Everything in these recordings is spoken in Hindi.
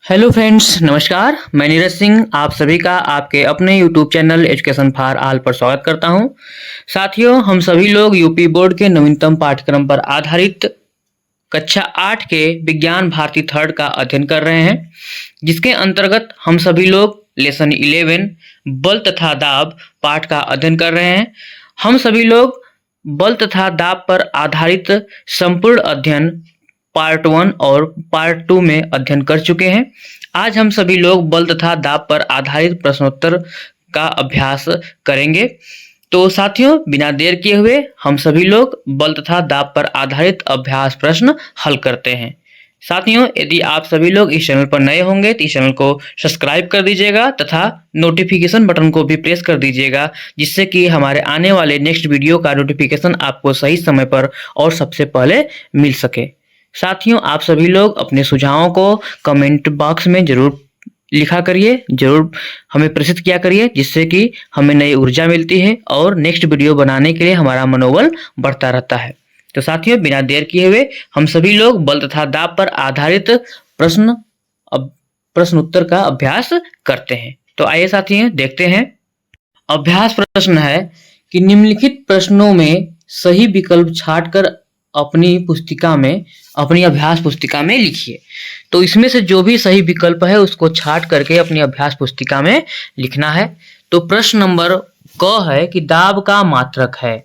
हेलो फ्रेंड्स, नमस्कार। मैं नीरज सिंह आप सभी का आपके अपने YouTube channel education for all पर स्वागत करता हूं। साथियों, हम सभी लोग यूपी बोर्ड के नवीनतम पाठ्यक्रम पर आधारित कक्षा 8 के विज्ञान भारती थर्ड का अध्ययन कर रहे हैं, जिसके अंतर्गत हम सभी लोग लेसन 11 बल तथा दाब पाठ का अध्ययन कर रहे हैं। हम सभी लोग बल तथा दाब पर आधारित संपूर्ण अध्ययन पार्ट 1 और पार्ट 2 में अध्ययन कर चुके हैं। आज हम सभी लोग बल तथा दाब पर आधारित प्रश्नोत्तर का अभ्यास करेंगे। तो साथियों, बिना देर किए हुए हम सभी लोग बल तथा दाब पर आधारित अभ्यास प्रश्न हल करते हैं। साथियों, यदि आप सभी लोग इस चैनल पर नए होंगे तो इस चैनल को सब्सक्राइब कर दीजिएगा तथा नोटिफिकेशन बटन को भी प्रेस कर दीजिएगा, जिससे कि हमारे आने वाले नेक्स्ट वीडियो का नोटिफिकेशन आपको सही समय पर और सबसे पहले मिल सके। साथियों, आप सभी लोग अपने सुझावों को कमेंट बॉक्स में जरूर लिखा करिए, जरूर हमें प्रेषित किया करिए, जिससे कि हमें नई ऊर्जा मिलती है और नेक्स्ट वीडियो बनाने के लिए हमारा मनोबल बढ़ता रहता है। तो साथियों, बिना देर किए हुए हम सभी लोग बल तथा दाब पर आधारित प्रश्न उत्तर का अभ्यास करते हैं। तो आइए साथियों, देखते हैं। अभ्यास प्रश्न है कि निम्नलिखित प्रश्नों में सही विकल्प छांटकर अपनी अभ्यास पुस्तिका में लिखिए। तो इसमें से जो भी सही विकल्प है उसको छांट करके अपनी अभ्यास पुस्तिका में लिखना है। तो प्रश्न नंबर क है कि दाब का मात्रक है।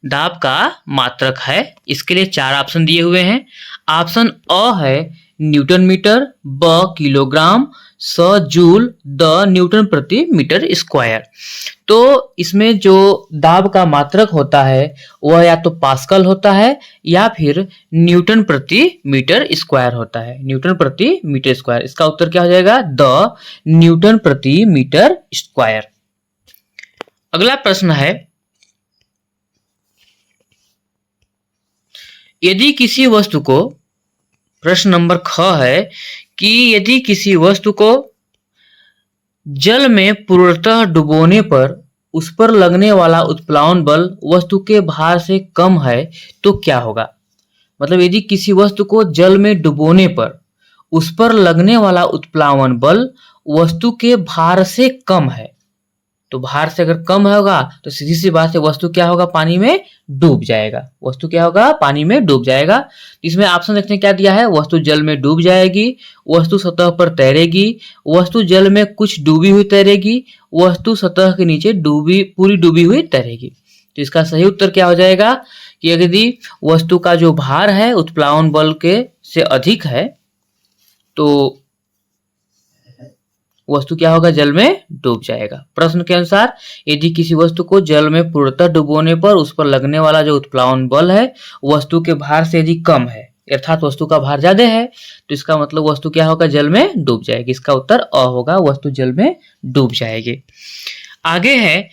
दाब का मात्रक है, इसके लिए 4 ऑप्शन दिए हुए हैं। ऑप्शन अ है न्यूटन मीटर, ब किलोग्राम, स जूल, द न्यूटन प्रति मीटर स्क्वायर। तो इसमें जो दाब का मात्रक होता है वह या तो पास्कल होता है या फिर न्यूटन प्रति मीटर स्क्वायर होता है। न्यूटन प्रति मीटर स्क्वायर, इसका उत्तर क्या हो जाएगा? द न्यूटन प्रति मीटर स्क्वायर। अगला प्रश्न है, यदि किसी वस्तु को, प्रश्न नंबर ख है कि यदि किसी वस्तु को जल में पूर्णतः डुबोने पर उस पर लगने वाला उत्प्लावन बल वस्तु के भार से कम है तो क्या होगा? मतलब यदि किसी वस्तु को जल में डुबोने पर उस पर लगने वाला उत्प्लावन बल वस्तु के भार से कम है, तो भार से अगर कम होगा तो सीधी सी बात है वस्तु क्या होगा? पानी में डूब जाएगा। वस्तु क्या होगा? पानी में डूब जाएगा। इसमें ऑप्शन देखते हैं क्या दिया है। वस्तु जल में डूब जाएगी, वस्तु सतह पर तैरेगी, वस्तु जल में कुछ डूबी हुई तैरेगी, वस्तु सतह के नीचे पूरी डूबी हुई तैरेगी। तो इसका सही उत्तर क्या हो जाएगा कि यदि वस्तु का जो भार है उत्प्लावन बल के से अधिक है तो वस्तु क्या होगा? जल में डूब जाएगा। प्रश्न के अनुसार यदि किसी वस्तु को जल में पूर्णतः डुबोने पर उस पर लगने वाला जो उत्प्लावन बल है वस्तु के भार से यदि कम है, अर्थात वस्तु का भार ज्यादा है, तो इसका मतलब वस्तु क्या होगा? जल में डूब जाएगी। इसका उत्तर अ होगा, वस्तु जल में डूब जाएगी। आगे है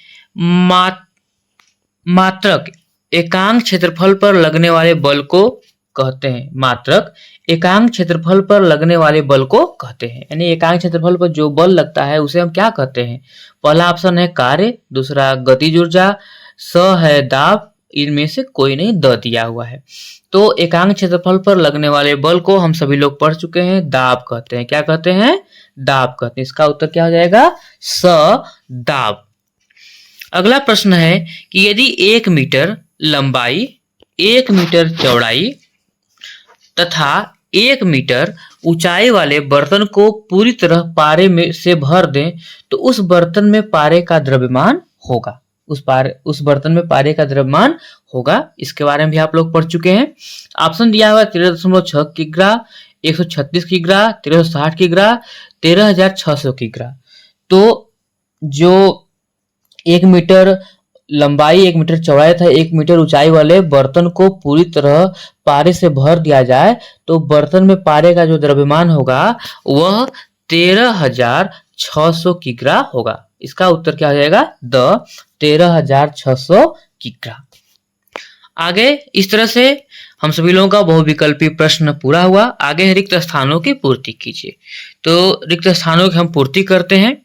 मात्रक एकांक क्षेत्रफल पर लगने वाले बल को कहते हैं। मात्रक एकांक क्षेत्रफल पर लगने वाले बल को कहते हैं, यानी एकांक क्षेत्रफल पर जो बल लगता है उसे हम क्या कहते हैं? पहला ऑप्शन है कार्य, दूसरा गतिज ऊर्जा, स है दाब, इनमें से कोई नहीं द दिया हुआ है। तो एकांक क्षेत्रफल पर लगने वाले बल को हम सभी लोग पढ़ चुके हैं, दाब कहते हैं। क्या कहते हैं? दाब कहते हैं। इसका उत्तर क्या हो जाएगा? स दाब। अगला प्रश्न है कि यदि 1 मीटर लंबाई, 1 मीटर चौड़ाई तथा 1 मीटर ऊंचाई वाले बर्तन को पूरी तरह पारे में से भर दें तो उस बर्तन में पारे का द्रव्यमान होगा। उस बर्तन में पारे का द्रव्यमान होगा। इसके बारे में भी आप लोग पढ़ चुके हैं। ऑप्शन दिया हुआ 13.6 किग्रा, 136 किग्रा, 1360 किग्रा, 13,600 किग्रा। तो जो 1 मीटर लंबाई, 1 मीटर चौड़ाई था 1 मीटर ऊंचाई वाले बर्तन को पूरी तरह पारे से भर दिया जाए तो बर्तन में पारे का जो द्रव्यमान होगा वह 13,600 किग्रा होगा। इसका उत्तर क्या हो जाएगा? द 13,600 किग्रा। आगे इस तरह से हम सभी लोगों का बहुविकल्पी प्रश्न पूरा हुआ। आगे है रिक्त स्थानों की पूर्ति कीजिए। तो रिक्त स्थानों की हम पूर्ति करते हैं,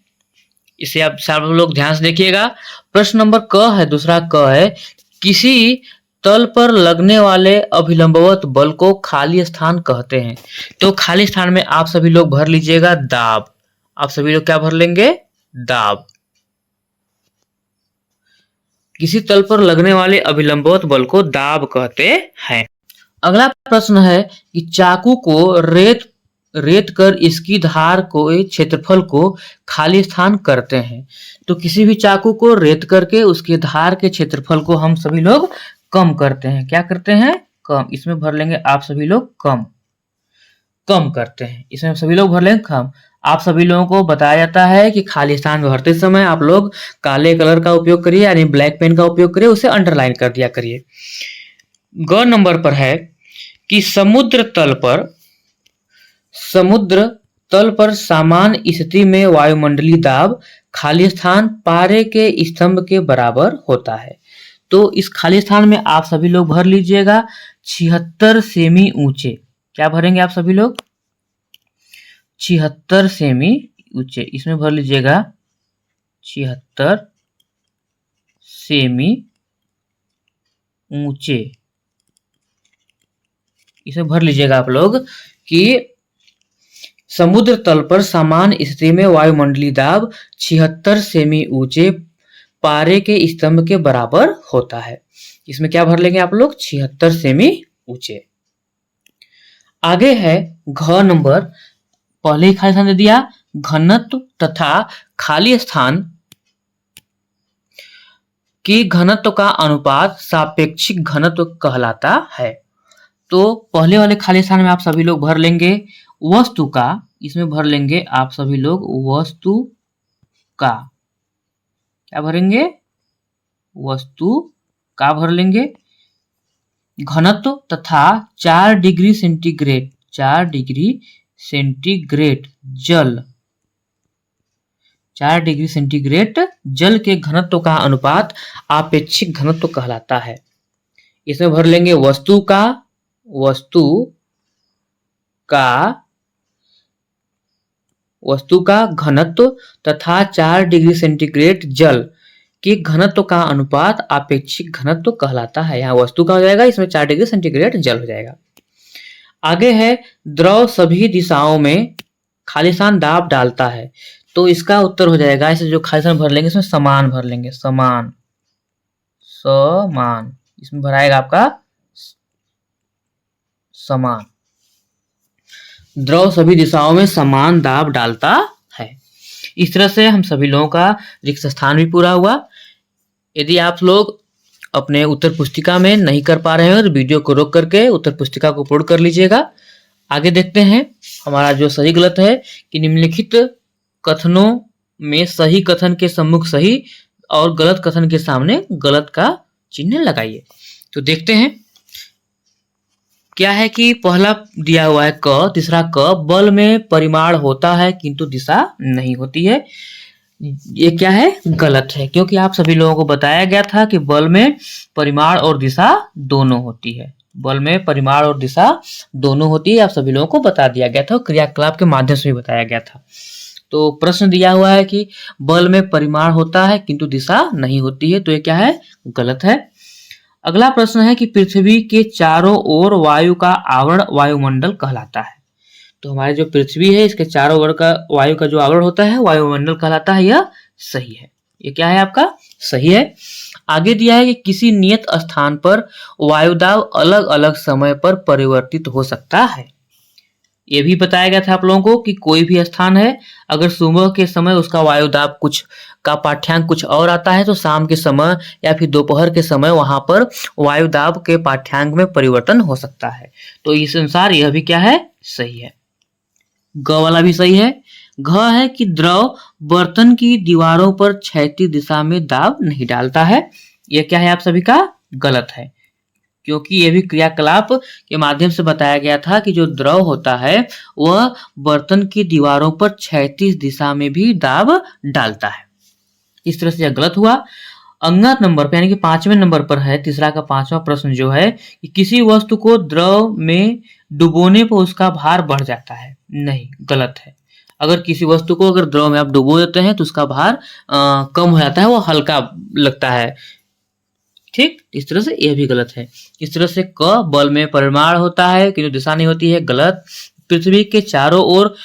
इसे आप सब लोग ध्यान से देखिएगा। प्रश्न नंबर क है, दूसरा क है, किसी तल पर लगने वाले अभिलंबवत बल को खाली स्थान कहते हैं। तो खाली स्थान में आप सभी लोग भर लीजिएगा दाब। आप सभी लोग क्या भर लेंगे? दाब। किसी तल पर लगने वाले अभिलंबवत बल को दाब कहते हैं। अगला प्रश्न है कि चाकू को रेत कर इसकी धार को क्षेत्रफल को खाली स्थान करते हैं। तो किसी भी चाकू को रेत करके उसके धार के क्षेत्रफल को हम सभी लोग कम करते हैं। क्या करते हैं? कम। इसमें भर लेंगे आप सभी लोग कम करते हैं। इसमें सभी लोग भर लेंगे कम। आप सभी लोगों को बताया जाता है कि खाली स्थान भरते समय आप लोग काले कलर का उपयोग करिए, यानी ब्लैक पेन का उपयोग करिए, उसे अंडरलाइन कर दिया करिए। ग नंबर पर है कि समुद्र तल पर समान स्थिति में वायुमंडलीय दाब खाली स्थान पारे के स्तंभ के बराबर होता है। तो इस खाली स्थान में आप सभी लोग भर लीजिएगा 76 सेमी ऊंचे। क्या भरेंगे आप सभी लोग? 76 सेमी ऊंचे। इसमें भर लीजिएगा 76 सेमी ऊंचे। इसमें भर लीजिएगा आप लोग कि समुद्र तल पर समान स्थिति में वायुमंडलीय दाब 76 सेमी ऊंचे पारे के स्तंभ के बराबर होता है। इसमें क्या भर लेंगे आप लोग? 76 सेमी ऊंचे। आगे है घ नंबर। पहले ही खाली स्थान दे दिया। घनत्व तथा खाली स्थान की घनत्व का अनुपात सापेक्षिक घनत्व कहलाता है। तो पहले वाले खाली स्थान में आप सभी लोग भर लेंगे वस्तु का। इसमें भर लेंगे आप सभी लोग वस्तु का। क्या भरेंगे? वस्तु का भर लेंगे। घनत्व तथा 4 डिग्री सेंटीग्रेड जल 4 डिग्री सेंटीग्रेड जल के घनत्व का अनुपात आपेक्षिक घनत्व कहलाता है। इसमें भर लेंगे वस्तु का घनत्व तथा 4 डिग्री सेंटीग्रेड जल के घनत्व का अनुपात आपेक्षिक घनत्व कहलाता है। यहाँ वस्तु का हो जाएगा, इसमें 4 डिग्री सेंटीग्रेड जल हो जाएगा। आगे है द्रव सभी दिशाओं में खाली स्थान दाब डालता है। तो इसका उत्तर हो जाएगा, इसे जो खाली स्थान भर लेंगे इसमें समान भर लेंगे। समान इसमें भराएगा आपका समान। द्रव सभी दिशाओं में समान दाब डालता है। इस तरह से हम सभी लोगों का रिक्त स्थान भी पूरा हुआ। यदि आप लोग अपने उत्तर पुस्तिका में नहीं कर पा रहे हो तो वीडियो को रोक करके उत्तर पुस्तिका को पूर्ण कर लीजिएगा। आगे देखते हैं हमारा जो सही गलत है कि निम्नलिखित कथनों में सही कथन के सम्मुख सही और गलत कथन के सामने गलत का चिन्ह लगाइए। तो देखते हैं क्या है कि पहला दिया हुआ है क, तीसरा क, बल में परिमाण होता है किंतु दिशा नहीं होती है। ये क्या है? गलत है, क्योंकि आप सभी लोगों को बताया गया था कि बल में परिमाण और दिशा दोनों होती है। बल में परिमाण और दिशा दोनों होती है, आप सभी लोगों को बता दिया गया था, क्रियाकलाप के माध्यम से भी बताया गया था। तो प्रश्न दिया हुआ है कि बल में परिमाण होता है किंतु दिशा नहीं होती है, तो ये क्या है? गलत है। अगला प्रश्न है कि पृथ्वी के चारों ओर वायु का आवरण वायुमंडल कहलाता है। तो हमारी जो पृथ्वी है इसके चारों ओर का वायु का जो आवरण होता है वायुमंडल कहलाता है। यह सही है। ये क्या है आपका? सही है। आगे दिया है कि किसी नियत स्थान पर वायुदाब अलग अलग समय पर परिवर्तित हो सकता है। ये भी बताया गया था आप लोगों को कि कोई भी स्थान है, अगर सुबह के समय उसका वायुदाब कुछ का पाठ्यांक कुछ और आता है तो शाम के समय या फिर दोपहर के समय वहां पर वायुदाब के पाठ्यांक में परिवर्तन हो सकता है। तो इस अनुसार यह भी क्या है? सही है। ग वाला भी सही है। घ है कि द्रव बर्तन की दीवारों पर क्षैतिज दिशा में दाब नहीं डालता है। यह क्या है आप सभी का? गलत है, क्योंकि यह भी क्रियाकलाप के माध्यम से बताया गया था कि जो द्रव होता है वह बर्तन की दीवारों पर क्षैतिज दिशा में भी दाब डालता है। इस तरह से यह गलत हुआ। अंगत नंबर पर यानी कि 5वें नंबर पर है तीसरा का 5वां प्रश्न जो है कि किसी वस्तु को द्रव में डुबोने पर उसका भार बढ़ जाता है। नहीं, गलत है। अगर किसी वस्तु को अगर द्रव में आप डुबो देते हैं तो उसका भार कम हो जाता है, वो हल्का लगता है। ठीक, इस तरह से यह भी गलत है। इस तरह से क, बल में परिमाण होता है किंतु दिशा नहीं होती है, गलत। पृथ्वी के चारों ओर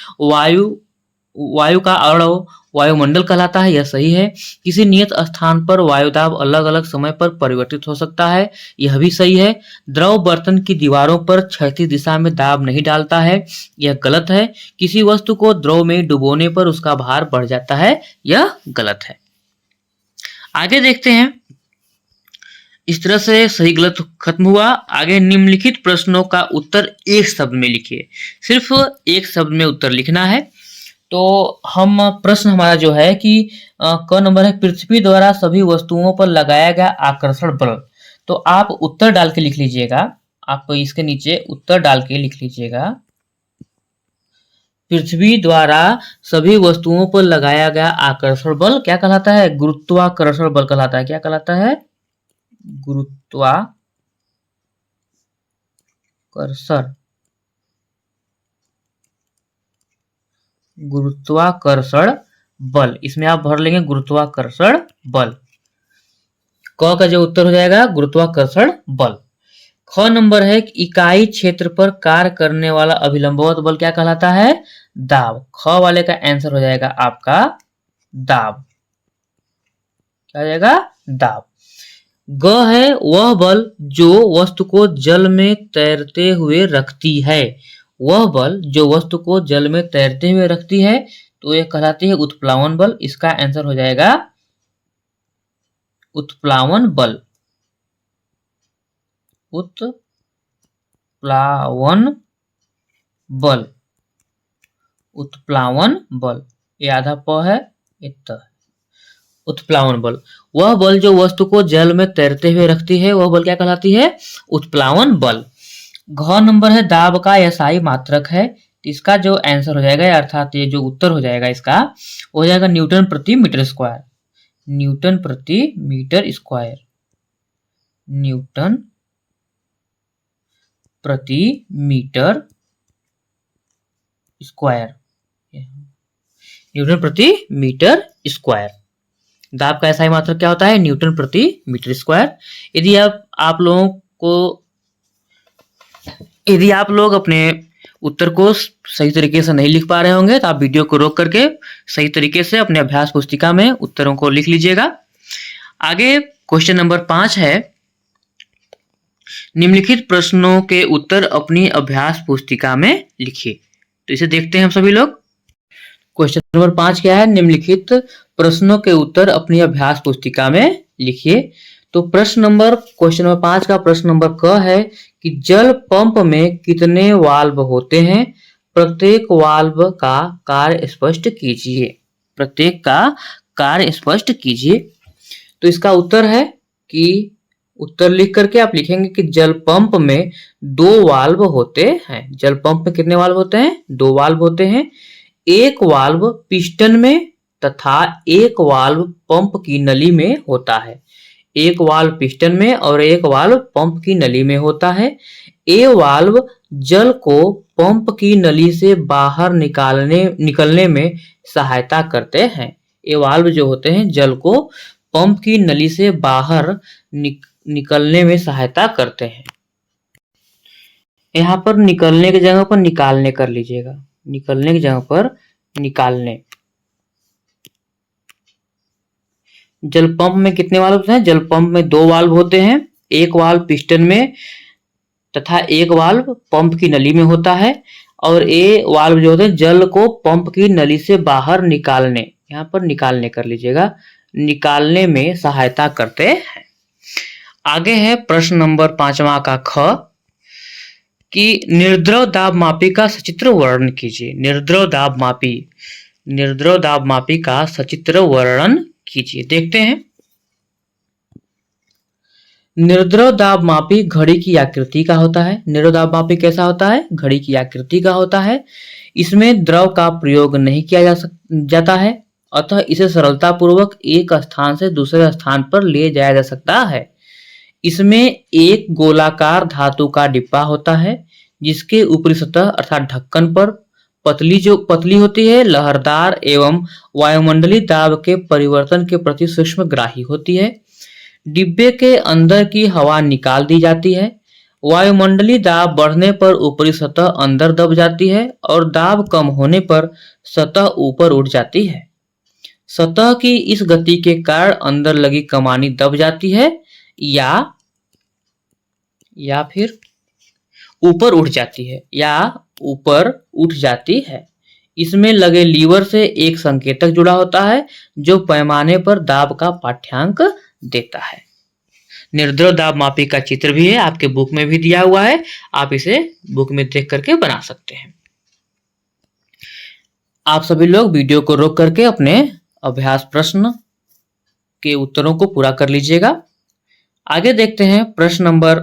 वायु का अणु वायुमंडल कहलाता है, यह सही है। किसी नियत स्थान पर वायुदाब अलग अलग समय पर परिवर्तित हो सकता है, यह भी सही है। द्रव बर्तन की दीवारों पर क्षैतिज दिशा में दाब नहीं डालता है, यह गलत है। किसी वस्तु को द्रव में डुबोने पर उसका भार बढ़ जाता है, यह गलत है। आगे देखते हैं। इस तरह से सही गलत खत्म हुआ। आगे निम्नलिखित प्रश्नों का उत्तर एक शब्द में लिखिए। सिर्फ एक शब्द में उत्तर लिखना है। तो हम प्रश्न हमारा जो है कि क नंबर है, पृथ्वी द्वारा सभी वस्तुओं पर लगाया गया आकर्षण बल। तो आप उत्तर डाल के लिख लीजिएगा, आप इसके नीचे उत्तर डाल के लिख लीजिएगा। पृथ्वी द्वारा सभी वस्तुओं पर लगाया गया आकर्षण बल क्या कहलाता है? गुरुत्वाकर्षण बल कहलाता है। क्या कहलाता है? गुरुत्वाकर्षण बल। इसमें आप भर लेंगे गुरुत्वाकर्षण बल। क का जो उत्तर हो जाएगा गुरुत्वाकर्षण बल। ख नंबर है कि इकाई क्षेत्र पर कार्य करने वाला अभिलंबवत बल क्या कहलाता है? दाब। ख वाले का आंसर हो जाएगा आपका दाब। क्या हो जाएगा? दाब। ग है वह बल जो वस्तु को जल में तैरते हुए रखती है। वह बल जो वस्तु को जल में तैरते हुए रखती है, तो यह कहलाती है उत्प्लावन बल। इसका आंसर हो जाएगा उत्प्लावन बल। उत्प्लावन बल। उत्प्लावन बल। ये आधा प है, ये त है। उत्प्लावन बल। वह बल जो वस्तु को जल में तैरते हुए रखती है, वह बल क्या कहलाती है? उत्प्लावन बल। घ नंबर है दाब का एसआई मात्रक है। इसका जो आंसर हो जाएगा अर्थात ये जो उत्तर हो जाएगा इसका हो जाएगा न्यूटन प्रति मीटर स्क्वायर। न्यूटन प्रति मीटर स्क्वायर। न्यूटन प्रति मीटर स्क्वायर। न्यूटन प्रति मीटर स्क्वायर। दाब का एसआई मात्रक क्या होता है? न्यूटन प्रति मीटर स्क्वायर। यदि आप लोग अपने उत्तर को सही तरीके से नहीं लिख पा रहे होंगे तो आप वीडियो को रोक करके सही तरीके से अपने अभ्यास पुस्तिका में उत्तरों को लिख लीजिएगा। आगे क्वेश्चन नंबर 5 है, निम्नलिखित प्रश्नों के उत्तर अपनी अभ्यास पुस्तिका में लिखिए। तो इसे देखते हैं हम सभी लोग। क्वेश्चन नंबर 5 क्या है? निम्नलिखित प्रश्नों के उत्तर अपनी अभ्यास पुस्तिका में लिखिए। तो क्वेश्चन नंबर 5 का प्रश्न नंबर क है कि जल पंप में कितने वाल्व होते हैं? प्रत्येक वाल्व का कार्य स्पष्ट कीजिए। प्रत्येक का कार्य स्पष्ट कीजिए। तो इसका उत्तर है कि उत्तर लिख करके आप लिखेंगे कि जल पंप में 2 वाल्व होते हैं। जल पंप में कितने वाल्व होते हैं? 2 वाल्व होते हैं। एक वाल्व पिस्टन में तथा एक वाल्व पंप की नली में होता है। एक वाल्व पिस्टन में और एक वाल्व पंप की नली में होता है। ये वाल्व जल को पंप की नली से बाहर निकलने में सहायता करते हैं। ये वाल्व जो होते हैं जल को पंप की नली से बाहर निकलने में सहायता करते हैं। यहाँ पर निकलने की जगह पर निकालने कर लीजिएगा। निकलने की जगह पर निकालने। जल पंप में कितने वाल्व होते हैं? जल पंप में 2 वाल्व होते हैं। एक वाल्व पिस्टन में तथा एक वाल्व पंप की नली में होता है। और ये वाल्व जो होते हैं जल को पंप की नली से बाहर निकालने, यहाँ पर निकालने कर लीजिएगा, निकालने में सहायता करते हैं। आगे है प्रश्न नंबर 5वां का ख कि निर्द्रव दाब मापी का सचित्र वर्णन कीजिए। निर्द्रव दाब मापी का सचित्र वर्णन कीजिए। देखते हैं। निर्द्रव दाब मापी घड़ी की आकृति का होता है। निर्द्रव दाब मापी कैसा होता है? घड़ी की आकृति का होता है। इसमें द्रव का प्रयोग नहीं किया जाता है, अतः इसे सरलता पूर्वक एक स्थान से दूसरे स्थान पर ले जाया जा सकता है। इसमें एक गोलाकार धातु का डिब्बा होता है जिसके ऊपरी सतह अर्थात ढक्कन पर पतली होती है, लहरदार एवं वायुमंडलीय दाब के परिवर्तन के प्रति सूक्ष्मग्राही होती है। डिब्बे के अंदर की हवा निकाल दी जाती है। वायुमंडलीय दाब बढ़ने पर ऊपरी सतह अंदर दब जाती है और दाब कम होने पर सतह ऊपर उठ जाती है। सतह की इस गति के कारण अंदर लगी कमानी दब जाती है या फिर ऊपर उठ जाती है या ऊपर उठ जाती है। इसमें लगे लीवर से एक संकेतक जुड़ा होता है जो पैमाने पर दाब का पाठ्यांक देता है। निर्द्रव दाब मापी का चित्र भी है, आपके बुक में भी दिया हुआ है, आप इसे बुक में देख करके बना सकते हैं। आप सभी लोग वीडियो को रोक करके अपने अभ्यास प्रश्न के उत्तरों को पूरा कर लीजिएगा। आगे देखते हैं प्रश्न नंबर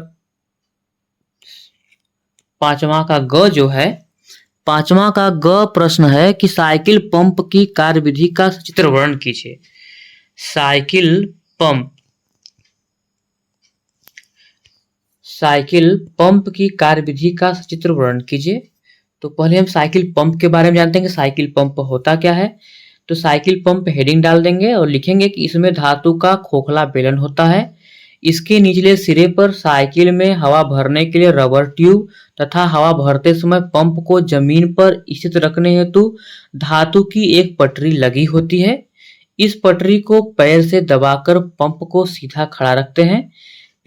5वां का ग जो है, 5वां का ग प्रश्न है कि साइकिल पंप की कार्यविधि का सचित्र वर्णन कीजिए। साइकिल पंप की कार्यविधि का सचित्र वर्णन कीजिए। तो पहले हम साइकिल पंप के बारे में जानते हैं कि साइकिल पंप होता क्या है। तो साइकिल पंप हेडिंग डाल देंगे और लिखेंगे कि इसमें धातु का खोखला बेलन होता है। इसके निचले सिरे पर साइकिल में हवा भरने के लिए रबर ट्यूब तथा हवा भरते समय पंप को जमीन पर स्थित रखने हेतु धातु की एक पटरी लगी होती है। इस पटरी को पैर से दबाकर पंप को सीधा खड़ा रखते हैं।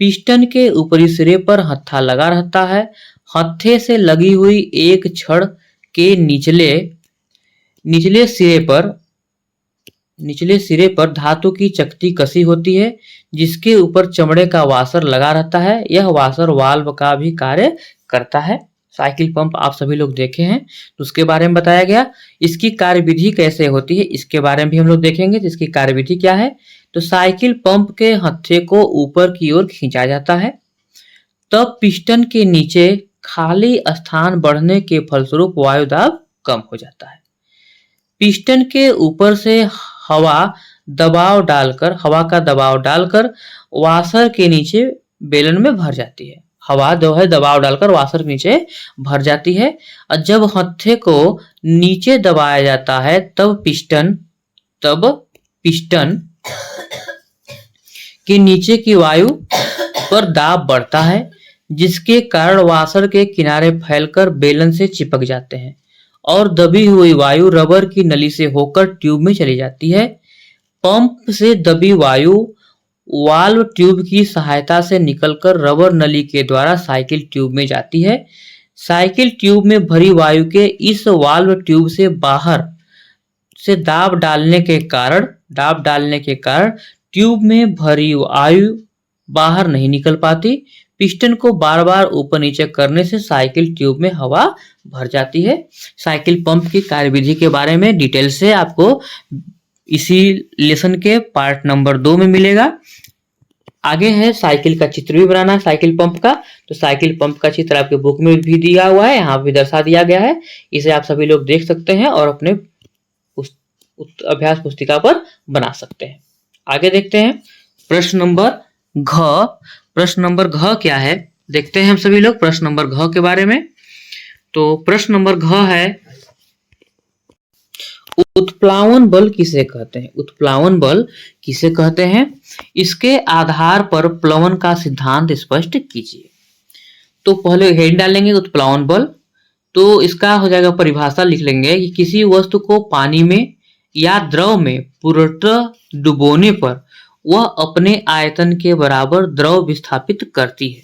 पिस्टन के ऊपरी सिरे पर हत्था लगा रहता है। हत्थे से लगी हुई एक छड़ के निचले सिरे पर धातु की चकती कसी होती है जिसके ऊपर चमड़े का वाशर लगा रहता है। यह वाशर वाल्व का भी कार्य करता है। साइकिल पंप आप सभी लोग देखे हैं, तो उसके बारे में बताया गया। इसकी कार्यविधि कैसे होती है इसके बारे में भी हम लोग देखेंगे। तो इसकी कार्यविधि क्या है, तो साइकिल पंप के हत्थे को ऊपर की ओर खींचा जाता है, तब पिस्टन के नीचे खाली स्थान बढ़ने के फलस्वरूप वायु दाब कम हो जाता है। पिस्टन के ऊपर से हवा का दबाव डालकर वाशर के नीचे बेलन में भर जाती है। हवा जो है दबाव डालकर वाशर के नीचे भर जाती है और जब हत्थे को नीचे दबाया जाता है तब पिस्टन के नीचे की वायु पर दाब बढ़ता है, जिसके कारण वाशर के किनारे फैलकर बेलन से चिपक जाते हैं और दबी हुई वायु रबर की नली से होकर ट्यूब में चली जाती है। पंप से दबी वायु वाल्व ट्यूब की सहायता से निकलकर रबर नली के द्वारा साइकिल ट्यूब में जाती है। साइकिल ट्यूब में भरी वायु के इस वाल्व ट्यूब से बाहर से दाब डालने के कारण ट्यूब में भरी वायु बाहर नहीं निकल पाती। पिस्टन को बार बार ऊपर नीचे करने से साइकिल ट्यूब में हवा भर जाती है। साइकिल पंप की कार्यविधि के बारे में डिटेल से आपको इसी लेसन के पार्ट नंबर 2 में मिलेगा। आगे है साइकिल का चित्र भी बनाना है साइकिल पंप का। तो साइकिल पंप का चित्र आपके बुक में भी दिया हुआ है, यहाँ भी दर्शा दिया गया है। इसे आप सभी लोग देख सकते हैं और अपने अभ्यास पुस्तिका पर बना सकते हैं। आगे देखते हैं प्रश्न नंबर घ क्या है, देखते हैं हम सभी लोग प्रश्न नंबर घ के बारे में। तो प्रश्न नंबर घ है, उत्प्लावन बल किसे कहते हैं? उत्प्लावन बल किसे कहते हैं, इसके आधार पर प्लवन का सिद्धांत स्पष्ट कीजिए। तो पहले हेड डालेंगे उत्प्लावन बल, तो इसका हो जाएगा परिभाषा लिख लेंगे कि किसी वस्तु को पानी में या द्रव में पूर्णतः डुबोने पर वह अपने आयतन के बराबर द्रव विस्थापित करती है,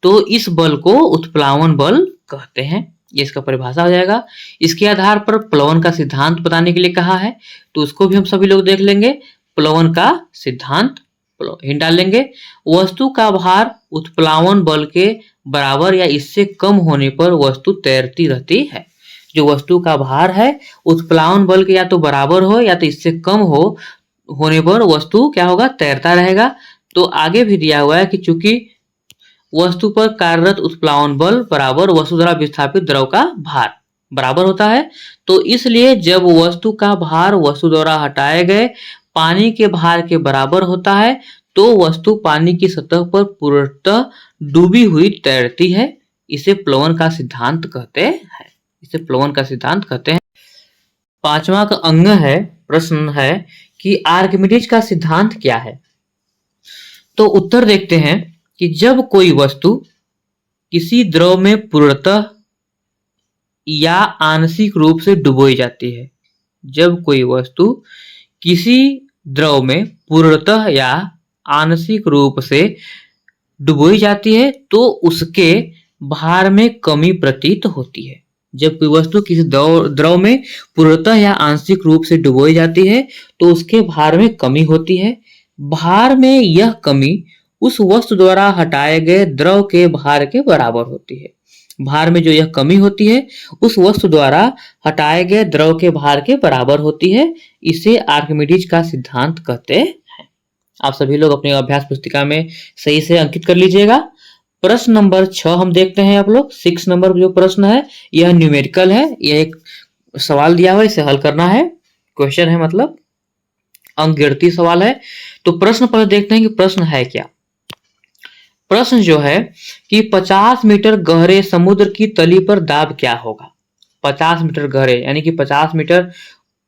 तो इस बल को उत्प्लावन बल कहते हैं। ये इसका परिभाषा हो जाएगा। इसके आधार पर प्लवन का सिद्धांत बताने के लिए कहा है, तो उसको भी हम सभी लोग देख लेंगे। प्लवन का सिद्धांत हिंट डालेंगे, वस्तु का भार उत्प्लावन बल के बराबर या इससे कम होने पर वस्तु तैरती रहती है। जो वस्तु का भार है उत्प्लावन बल के या तो बराबर हो या तो इससे कम होने पर वस्तु क्या होगा, तैरता रहेगा। तो आगे भी दिया हुआ है कि चूंकि वस्तु पर कार्यरत उत्प्लावन बल बराबर वस्तु द्वारा विस्थापित द्रव का भार बराबर होता है, तो इसलिए जब वस्तु का भार वस्तु द्वारा हटाए गए पानी के भार के बराबर होता है तो वस्तु पानी की सतह पर पूर्णतः डूबी हुई तैरती है। इसे प्लवन का सिद्धांत कहते हैं। 5वां का अंग है, प्रश्न है कि आर्किमिडीज का सिद्धांत क्या है। तो उत्तर देखते हैं कि जब कोई वस्तु किसी द्रव में पूर्णतः या आंशिक रूप से डुबोई जाती है, जब कोई वस्तु किसी द्रव में पूर्णतः या आंशिक रूप से डुबोई जाती है तो उसके भार में कमी प्रतीत होती है। जब कोई वस्तु किसी द्रव में पूर्णतः या आंशिक रूप से डुबोई जाती है तो उसके भार में कमी होती है। भार में यह कमी उस वस्तु द्वारा हटाए गए द्रव के भार के बराबर होती है। भार में जो यह कमी होती है उस वस्तु द्वारा हटाए गए द्रव के भार के बराबर होती है। इसे आर्किमिडीज का सिद्धांत कहते हैं। आप सभी लोग अपनी अभ्यास पुस्तिका में सही से अंकित कर लीजिएगा। प्रश्न नंबर 6 हम देखते हैं। आप लोग 6 नंबर जो प्रश्न है यह न्यूमेरिकल है। यह एक सवाल दिया हुआ है, इसे हल करना है। क्वेश्चन है मतलब अंकगणितीय सवाल है। तो प्रश्न पर देखते हैं कि प्रश्न है क्या। प्रश्न जो है कि 50 मीटर गहरे समुद्र की तली पर दाब क्या होगा। 50 मीटर गहरे यानी कि 50 मीटर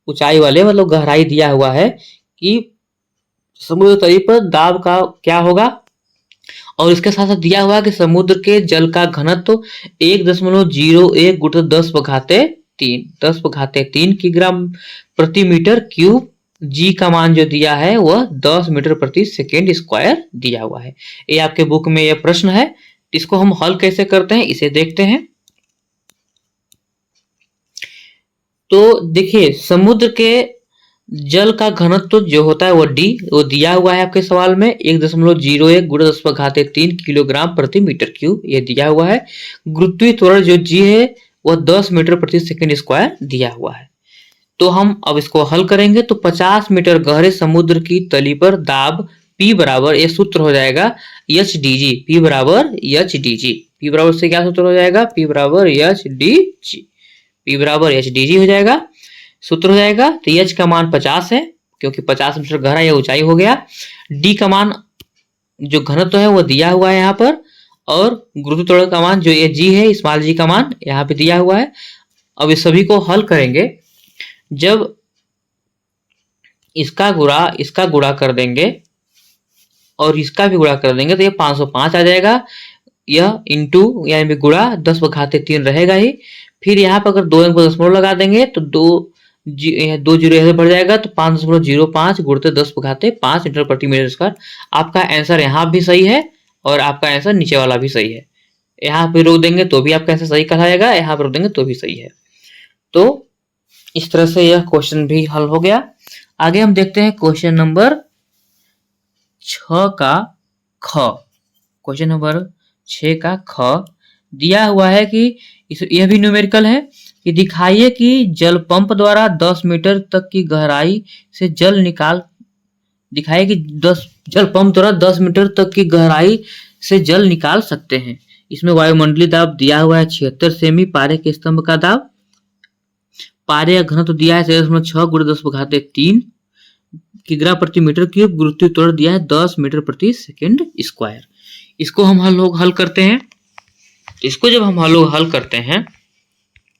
ऊंचाई वाले मतलब गहराई दिया हुआ है कि समुद्र तली पर दाब का क्या होगा। और इसके साथ साथ दिया हुआ है कि समुद्र के जल का घनत्व 1.01 गुणित 10⁻³ किग्राम प्रति मीटर क्यूब। जी का मान जो दिया है वह 10 मीटर प्रति सेकेंड स्क्वायर दिया हुआ है। ये आपके बुक में यह प्रश्न है। इसको हम हल कैसे करते हैं इसे देखते हैं। तो देखिए समुद्र के जल का घनत्व जो होता है वो डी वो दिया हुआ है आपके सवाल में 1.01 गुणित 10⁻³ किलोग्राम प्रति मीटर क्यूब ये दिया हुआ है। गुरुत्वीय त्वरण जो जी है वह 10 मीटर प्रति सेकेंड स्क्वायर दिया हुआ है। तो हम अब इसको हल करेंगे। तो 50 मीटर गहरे समुद्र की तली पर दाब P बराबर ये सूत्र हो जाएगा HDG। P बराबर HDG। P बराबर से क्या सूत्र हो जाएगा P बराबर HDG। P बराबर HDG हो जाएगा सूत्र हो जाएगा। तो H का मान 50 है क्योंकि 50 मीटर गहरा यह ऊंचाई हो गया। D का मान जो घनत्व है वो दिया हुआ है यहाँ पर और गुरुत्वीय त्वरण का मान जो ये G है स्मॉल g का मान यहाँ पे दिया हुआ है। अब इस सभी को हल करेंगे। जब इसका गुणा कर देंगे और इसका भी गुणा कर देंगे तो ये 505 आ जाएगा। यह इंटू यानी गुणा 10⁻³ रहेगा ही। फिर यहाँ पर अगर 2 अंक पर दशमलव लगा देंगे तो 2 जीरो ऐसे बढ़ जाएगा तो 5.05 गुणित 10⁻5 मीटर प्रति मीटर स्क्वायर। आपका आंसर यहाँ भी सही है और आपका आंसर नीचे वाला भी सही है। यहाँ पे रोक देंगे तो भी आपका आंसर सही कहलाएगा, यहाँ पर रोक देंगे तो भी सही है। तो इस तरह से यह क्वेश्चन भी हल हो गया। आगे हम देखते हैं क्वेश्चन नंबर 6 का ख। क्वेश्चन नंबर 6 का ख दिया हुआ है कि यह भी न्यूमेरिकल है कि दिखाइए कि जल पंप द्वारा 10 मीटर तक की गहराई से जल निकाल दिखाइए कि 10 जल पंप द्वारा 10 मीटर तक की गहराई से जल निकाल सकते हैं। इसमें वायुमंडलीय दाब दिया हुआ है 76 सेमी। पारे के स्तंभ का दाब पारे का घनत्व दिया है 6 गुणित 10⁻³ किग्रा प्रति मीटर क्यूब। गुरुत्वीय त्वरण दिया है 10 मीटर प्रति सेकेंड स्क्वायर। इसको हम हल करते हैं। इसको जब हम हल करते हैं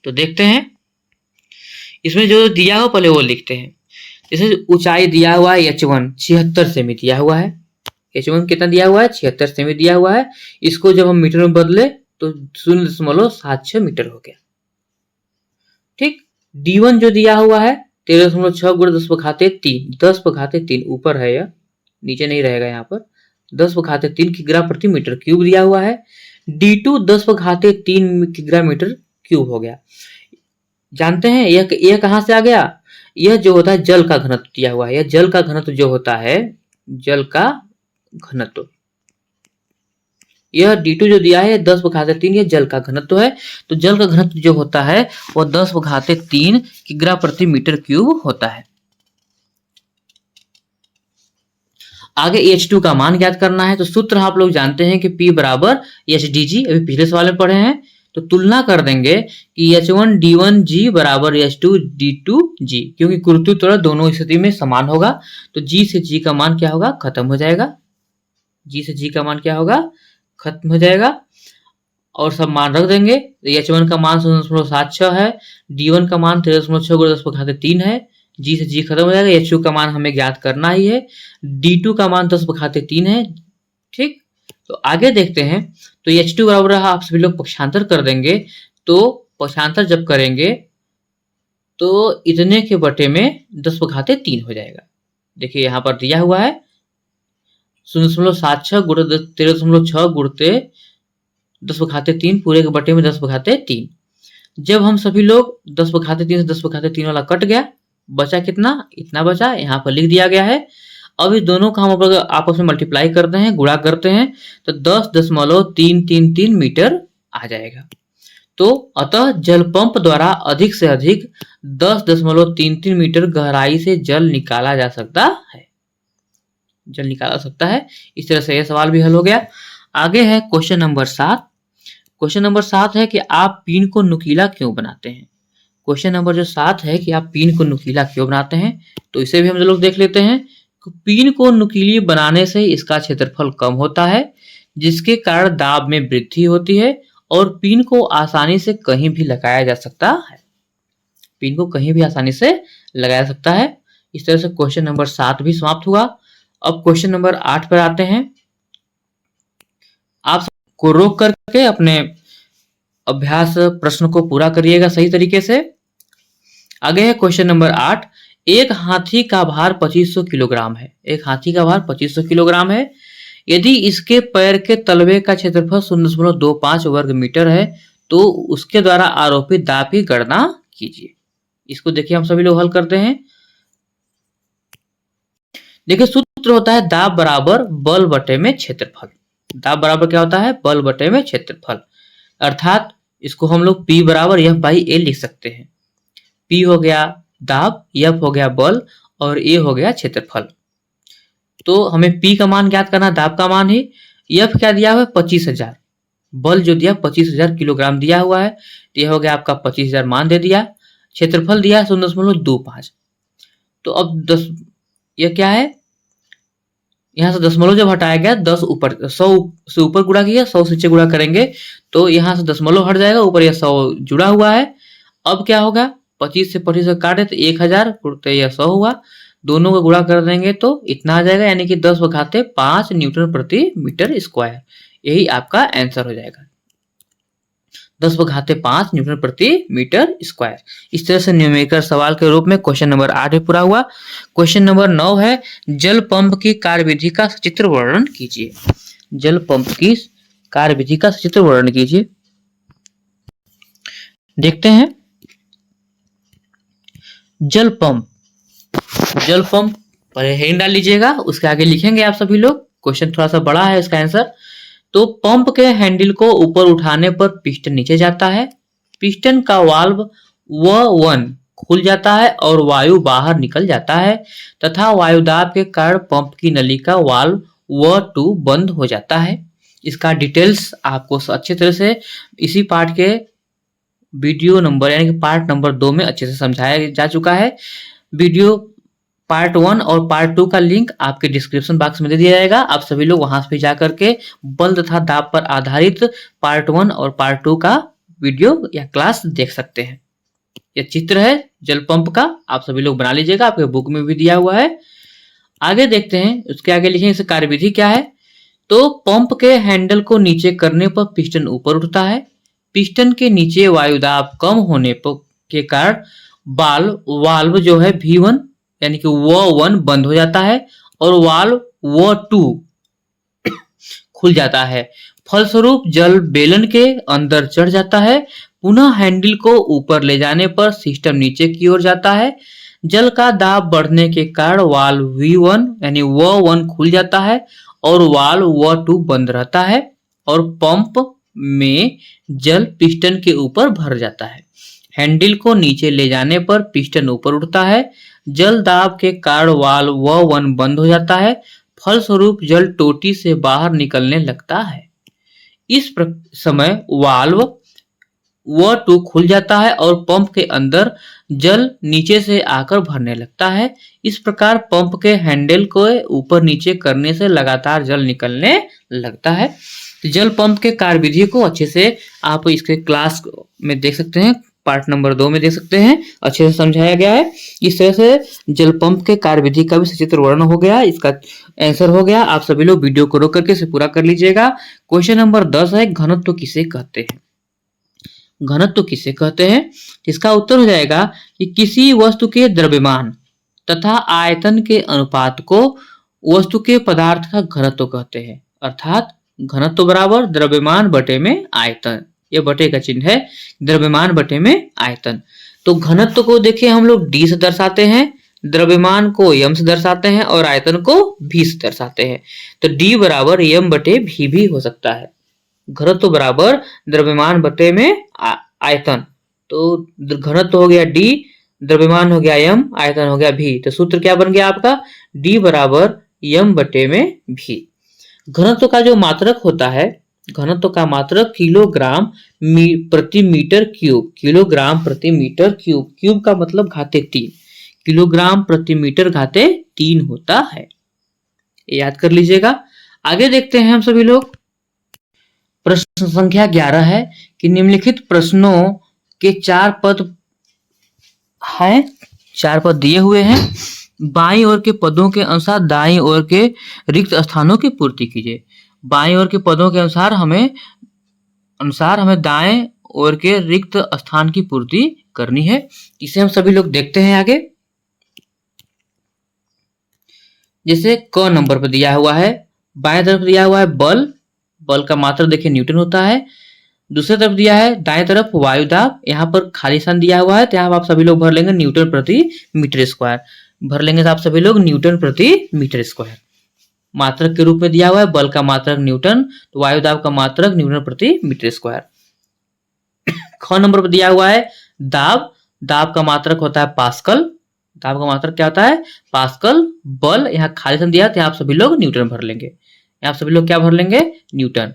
तो देखते हैं इसमें जो दिया हुआ पहले वो लिखते हैं। जैसे ऊंचाई दिया हुआ है H1 76 सेमी दिया हुआ है। H1 कितना दिया हुआ है 76 सेमी दिया हुआ है। इसको जब हम मीटर में बदले तो 0.76 मीटर हो गया। ठीक। D1 जो दिया हुआ है 13.6 गुणित 10⁻³ 10⁻³ ऊपर है यह नीचे नहीं रहेगा यहाँ पर 10⁻³ किग्रा प्रति मीटर क्यूब दिया हुआ है। D2 10⁻³ किग्रा मीटर क्यूब हो गया। जानते हैं यह कहां से आ गया। यह जो होता है जल का घनत्व दिया हुआ है। यह जल का घनत्व जो होता है जल का घनत्व यह D2 जो दिया है 10⁻³ यह जल का घनत्व है। तो जल का घनत्व जो होता है वह 10⁻³ किग्रा प्रति मीटर क्यूब होता है। आगे H2 का मान ज्ञात करना है। तो सूत्र आप लोग जानते हैं कि P बराबर HDG अभी पिछले सवाल में पढ़े हैं। तो तुलना कर देंगे कि H1 D1 G बराबर H2 D2 G क्योंकि गुरुत्वीय त्वरण दोनों स्थिति में समान होगा। तो G से G का मान क्या होगा खत्म हो जाएगा। G से G का मान क्या होगा खत्म हो जाएगा और सब मान रख देंगे। तो H1 का मान 0.76 है। D1 का मान 13.6 गुणित 10⁻³ है। G से G खत्म हो जाएगा। H2 का मान हमें ज्ञात करना ही है। D2 का मान 10⁻³ है। ठीक, तो आगे देखते हैं। तो H2 बराबर आप सभी लोग पक्षांतर कर देंगे, तो पक्षांतर जब करेंगे तो इतने के बटे में 10⁻³ हो जाएगा। देखिए यहाँ पर दिया हुआ है 0.76 गुणे 13.6 गुणते 10⁻³ पूरे के बटे में 10⁻³ जब हम सभी लोग 10⁻³ से 10⁻³ वाला कट गया, बचा कितना, इतना बचा, यहाँ पर लिख दिया गया है। अब इस दोनों का हम अगर आपस में मल्टीप्लाई करते हैं, गुणा करते हैं, तो 10.333 मीटर आ जाएगा। तो अतः जल पंप द्वारा अधिक से अधिक 10.33 मीटर गहराई से जल निकाला जा सकता है, जल निकाला सकता है। इस तरह से यह सवाल भी हल हो गया। आगे है क्वेश्चन नंबर 7। क्वेश्चन नंबर 7 है कि आप पीन को नुकीला क्यों बनाते हैं। क्वेश्चन नंबर जो 7 है कि आप पीन को नुकीला क्यों बनाते हैं, तो इसे भी हम लोग देख लेते हैं। पीन को नुकीली बनाने से इसका क्षेत्रफल कम होता है, जिसके कारण दाब में वृद्धि होती है और पिन को आसानी से कहीं भी लगाया जा सकता है। पिन को कहीं भी आसानी से लगाया जा सकता है। इस तरह से क्वेश्चन नंबर 7 भी समाप्त हुआ। अब क्वेश्चन नंबर 8 पर आते हैं। आप को रोक करके अपने अभ्यास प्रश्न को पूरा करिएगा सही तरीके से। आगे है क्वेश्चन नंबर 8। एक हाथी का भार 2500 किलोग्राम है। एक हाथी का भार 2500 किलोग्राम है। यदि इसके पैर के तलवे का क्षेत्रफल 0.25 वर्ग मीटर है, तो उसके द्वारा आरोपित दाब की गणना कीजिए। इसको देखिए हम सभी लोग हल करते हैं। देखिए सूत्र होता है दाब बराबर बल बटे में क्षेत्रफल। दाब बराबर क्या होता है, बल बटे में क्षेत्रफल। अर्थात इसको हम लोग P बराबर F/A लिख सकते हैं। P हो गया दाब, F हो गया बल और A हो गया क्षेत्रफल। तो हमें P का मान ज्ञात करना, दाब का मान ही। F क्या दिया हुआ है 25,000, बल जो दिया 25,000 किलोग्राम दिया हुआ है, तो यह हो गया आपका 25,000 मान दे दिया। क्षेत्रफल दिया 0.25। तो अब 10 यह क्या है, यहाँ से दशमलव जब हटाया गया 10 ऊपर 100 से ऊपर गुणा किया, 100 से नीचे गुणा करेंगे तो यहाँ से दशमलव हट जाएगा, ऊपर यह 100 जुड़ा हुआ है। अब क्या होगा, 25 से 25 काटे तो 1000 गुणते यह 100 हुआ, दोनों को गुणा कर देंगे तो इतना आ जाएगा, यानी कि 10⁻5 न्यूटन प्रति मीटर स्क्वायर। यही आपका आंसर हो जाएगा, 10⁻5 न्यूटन प्रति मीटर स्क्वायर। इस तरह से न्यूमेरिकल सवाल के रूप में क्वेश्चन नंबर 8 पूरा हुआ। क्वेश्चन नंबर 9 है जल पंप की कार्यविधि का सचित्र वर्णन कीजिए। जल पंप की कार्यविधि का सचित्र वर्णन कीजिए। देखते हैं जल पंप। जल पंप पर हेडिंग डाल लीजिएगा, उसके आगे लिखेंगे आप सभी लोग। क्वेश्चन थोड़ा सा बड़ा है इसका आंसर। तो पंप के हैंडल को ऊपर उठाने पर पिस्टन नीचे जाता है, पिस्टन का वाल्व W1 खुल जाता है और वायु बाहर निकल जाता है तथा वायुदाब के कारण पंप की नली का वाल्व W2 बंद हो जाता है। इसका डिटेल्स आपको अच्छे तरह से इसी पार्ट के वीडियो नंबर यानी कि पार्ट नंबर 2 में अच्छे से समझाया जा चुका है। वीडियो पार्ट 1 और पार्ट 2 का लिंक आपके डिस्क्रिप्शन बॉक्स में दे दिया जाएगा। आप सभी लोग वहां से जाकर के बल तथा दाब पर आधारित पार्ट 1 और पार्ट 2 का वीडियो या क्लास देख सकते हैं। यह चित्र है जल पंप का, आप सभी लोग बना लीजिएगा, आपके बुक में भी दिया हुआ है। आगे देखते हैं, उसके आगे लिखेंगे इसकी कार्यविधि क्या है। तो पंप के हैंडल को नीचे करने पर पिस्टन ऊपर उठता है, पिस्टन के नीचे वायुदाब कम होने के कारण वाल्व जो है V1 यानी कि W1 बंद हो जाता है और वाल्व W2 खुल जाता है। फलस्वरूप जल बेलन के अंदर चढ़ जाता है। पुनः हैंडल को ऊपर ले जाने पर सिस्टम नीचे की ओर जाता है। जल का दाब बढ़ने के कारण वाल्व V1 यानी W1 खुल जाता है और वाल्व W2 बंद रहता है और पंप में जल पिस्टन के ऊपर भर जाता है। हैंडल को नीचे ले जाने पर पिस्टन ऊपर उठता है। जल दाब के कारण वाल्व W1 बंद हो जाता है। फलस्वरूप जल टोटी से बाहर निकलने लगता है। इस समय वाल्व W2 खुल जाता है और पंप के अंदर जल नीचे से आकर भरने लगता है। इस प्रकार पंप के हैंडल को ऊपर नीचे करने से लगातार जल निकलने लगता है। जल पंप के कार्यविधि को अच्छे से आप इसके क्लास में देख सकते हैं, पार्ट नंबर 2 में देख सकते हैं, अच्छे से समझाया गया है। इस तरह से जल पंप के कार्यविधि का भी सचित्र वर्णन हो गया, इसका आंसर हो गया। आप सभी लोग वीडियो को रोक करके इसे पूरा कर लीजिएगा। क्वेश्चन नंबर 10 है, घनत्व किसे कहते हैं? घनत्व किसे कहते हैं? इसका उत्तर हो जाएगा कि किसी वस्तु के द्रव्यमान तथा आयतन के अनुपात को वस्तु के पदार्थ का घनत्व कहते हैं। अर्थात घनत्व बराबर द्रव्यमान बटे में आयतन, ये बटे का चिन्ह है, द्रव्यमान बटे में आयतन। तो घनत्व को देखिए हम लोग डी से दर्शाते हैं, द्रव्यमान को यम से दर्शाते हैं और आयतन को भी से दर्शाते हैं। तो डी बराबर यम बटे भी हो सकता है। घनत्व बराबर द्रव्यमान बटे में आयतन, तो घनत्व हो गया डी, द्रव्यमान हो गया यम, आयतन हो गया भी। तो सूत्र क्या बन गया आपका? डी बराबर यम बटे में भी। घनत्व का जो मात्रक होता है, घनत्व का मात्रक किलोग्राम प्रति मीटर क्यूब, किलोग्राम प्रति मीटर क्यूब, क्यूब का मतलब घाते 3, किलोग्राम प्रति मीटर घाते 3 होता है, याद कर लीजिएगा। आगे देखते हैं हम सभी लोग। प्रश्न संख्या 11 है कि निम्नलिखित प्रश्नों के 4 पद हैं, 4 पद दिए हुए हैं। बाईं ओर के पदों के अनुसार दाईं ओर के रिक्त स्थानों की पूर्ति कीजिए। बाईं ओर के पदों के अनुसार हमें दाएं ओर के रिक्त स्थान की पूर्ति करनी है। इसे हम सभी लोग देखते हैं आगे। जैसे क नंबर पर दिया हुआ है, बाएं तरफ दिया हुआ है बल, बल का मात्रक देखिए न्यूटन होता है। दूसरी तरफ दिया है दाएं तरफ वायु दाब, यहाँ पर खाली स्थान दिया हुआ है, तो यहाँ आप सभी लोग भर लेंगे न्यूटन प्रति मीटर स्क्वायर, भर लेंगे तो आप सभी लोग न्यूटन प्रति मीटर स्क्वायर। मात्रक के रूप में दिया हुआ है, बल का मात्रक न्यूटन, तो वायु दाब का मात्रक न्यूटन प्रति मीटर स्क्वायर। ख नंबर पर दिया हुआ है दाब, दाब का मात्रक होता है पास्कल, दाब का मात्रक क्या होता है? पास्कल। बल यहाँ खाली स्थान दिया, तो आप सभी लोग न्यूटन भर लेंगे, यहाँ सभी लोग क्या भर लेंगे? न्यूटन।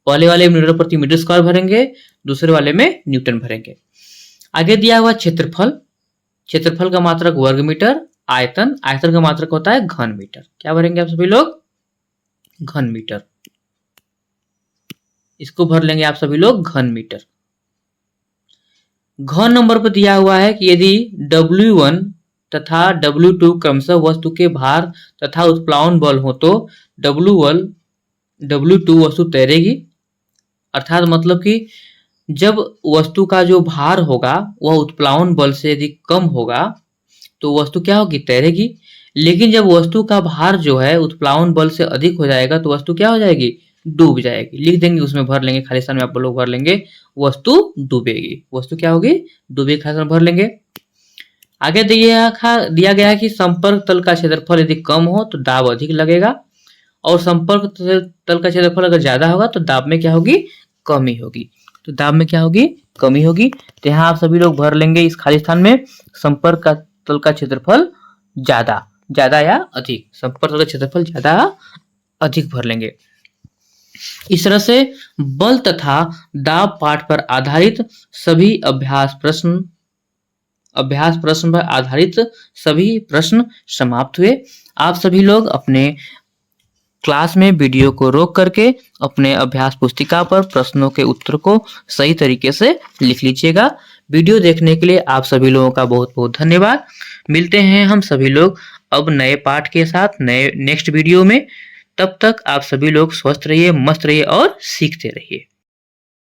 पहले वाले में न्यूटन प्रति मीटर स्क्वायर भरेंगे, दूसरे वाले में न्यूटन भरेंगे। आगे दिया हुआ क्षेत्रफल, क्षेत्रफल का मात्रक वर्ग मीटर, आयतन, आयतन का मात्रक होता है घन मीटर, क्या भरेंगे आप सभी लोग? घन मीटर। इसको भर लेंगे आप सभी लोग घन मीटर। घ नंबर पर दिया हुआ है कि यदि W1 तथा W2 क्रमशः वस्तु के भार तथा उत्प्लावन बल हो तो W2 वस्तु तैरेगी। अर्थात मतलब कि जब वस्तु का जो भार होगा वह उत्प्लावन बल से यदि कम होगा तो वस्तु क्या होगी? तैरेगी। लेकिन जब वस्तु का भार जो है उत्प्लावन बल से अधिक हो जाएगा तो वस्तु क्या हो जाएगी? डूब जाएगी। लिख देंगे, उसमें भर लेंगे, खाली स्थान में आप लोग भर लेंगे वस्तु डूबेगी। वस्तु क्या होगी? डूबेगी, खाली स्थान भर लेंगे। आगे दिया गया है कि संपर्क तल का क्षेत्रफल यदि कम हो तो दाब अधिक लगेगा, और संपर्क तल का क्षेत्रफल अगर ज्यादा होगा तो दाब में क्या होगी? कमी होगी। तो दाब में क्या होगी? कमी होगी। तो यहाँ आप सभी लोग भर लेंगे इस खाली स्थान में संपर्क का तल का क्षेत्रफल ज्यादा, ज्यादा या अधिक, संपर्क तल का क्षेत्रफल ज्यादा अधिक भर लेंगे। इस तरह से बल तथा दाब पाठ पर आधारित सभी अभ्यास प्रश्न पर आधारित सभी प्रश्न समाप्त हुए। आप सभी लोग अपने क्लास में वीडियो को रोक करके अपने अभ्यास पुस्तिका पर प्रश्नों के उत्तर को सही तरीके से लिख लीजिएगा। वीडियो देखने के लिए आप सभी लोगों का बहुत बहुत धन्यवाद। मिलते हैं हम सभी लोग अब नए पाठ के साथ नए नेक्स्ट वीडियो में। तब तक आप सभी लोग स्वस्थ रहिए, मस्त रहिए और सीखते रहिए।